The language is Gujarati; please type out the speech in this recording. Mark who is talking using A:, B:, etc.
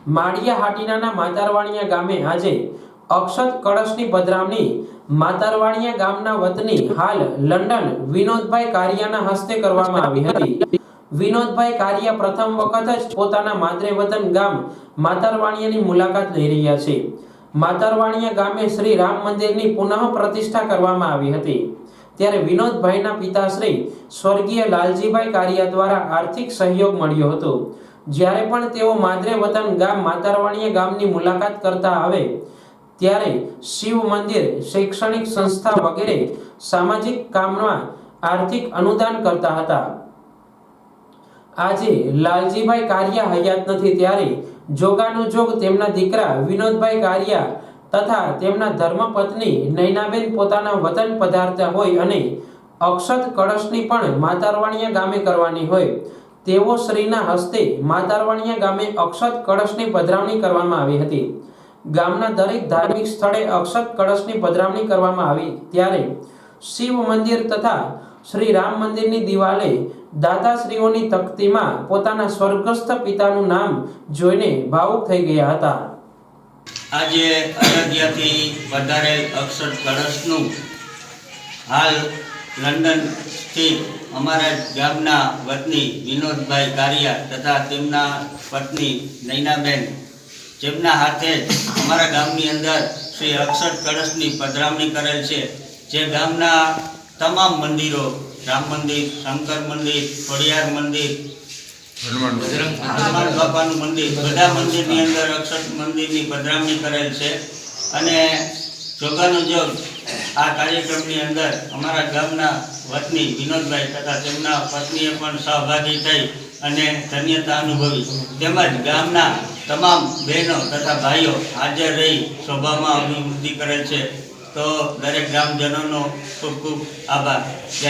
A: માળિયા હાટીનાના માતારવાણીયા ગામે આજે અક્ષત કળશની પધરામણી માતારવાણીયા ગામના વતની હાલ લંડન વિનોદભાઈ કારિયાના હસ્તે કરવામાં આવી હતી। વિનોદભાઈ કારિયા પ્રથમ વખત જ પોતાના માતૃ વતન ગામ માતારવાણીયાની મુલાકાત લઈ રહ્યા છે। માતારવાણીયા ગામે શ્રી રામ મંદિરની પુનઃ પ્રતિષ્ઠા કરવામાં આવી હતી, ત્યારે વિનોદભાઈના પિતાશ્રી સ્વર્ગીય લાલજીભાઈ કારિયા દ્વારા આર્થિક સહયોગ મળ્યો હતો। જ્યારે પણ તેઓ માદરે વતન ગામ માતારવાણીયા ગામની મુલાકાત કરતા આવે ત્યારે શિવ મંદિર, શૈક્ષણિક સંસ્થા વગેરે સામાજિક કામમાં આર્થિક અનુદાન કરતા હતા। આજે લાલજીભાઈ કારિયા હયાત નથી, ત્યારે જોગાનુજોગ તેમના દીકરા વિનોદભાઈ કારિયા તથા તેમના ધર્મપત્ની નૈનાબેન પોતાના વતન પધારતા હોય અને અક્ષત કળશની પણ માતારવાણીયા ગામે કરવાની હોય તેવો શ્રીના હસ્તે માતારવાણીયા ગામે અક્ષત કળશની પધરામણી કરવામાં આવી હતી। ગામના દરેક ધાર્મિક સ્થળે અક્ષત કળશની પધરામણી કરવામાં આવી, ત્યારે શિવ મંદિર તથા શ્રી રામ મંદિરની દિવાલે દાતાશ્રીઓની તકતીમાં પોતાના સ્વર્ગસ્થ પિતાનું નામ જોઈને ભાવુક થઈ ગયા હતા।
B: આજે અયોધ્યાથી પધારેલ અક્ષત કળશનું હાલ લંડન સ્થિત અમારા ગામના વતની વિનોદભાઈ કારિયા તથા તેમના પત્ની નૈનાબેન, જેમના હાથે જ અમારા ગામની અંદર શ્રી અક્ષત કળશની પધરામણી કરેલ છે। જે ગામના તમામ મંદિરો, રામ મંદિર, શંકર મંદિર, ખોડિયાર મંદિર, હનુમાન બાપાનું મંદિર, બધા મંદિરની અંદર અક્ષત મંદિરની પધરામણી કરેલ છે। અને જોગાનુજોગ આ કાર્યક્રમની અંદર અમારા ગામના વતની વિનોદભાઈ તથા તેમના પત્નીએ પણ સહભાગી થઈ અને ધન્યતા અનુભવી, તેમજ ગામના તમામ બહેનો તથા ભાઈઓ હાજર રહી સભામાં અભિવૃદ્ધિ કરેલ છે। તો દરેક ગ્રામજનોનો ખૂબ ખૂબ આભાર।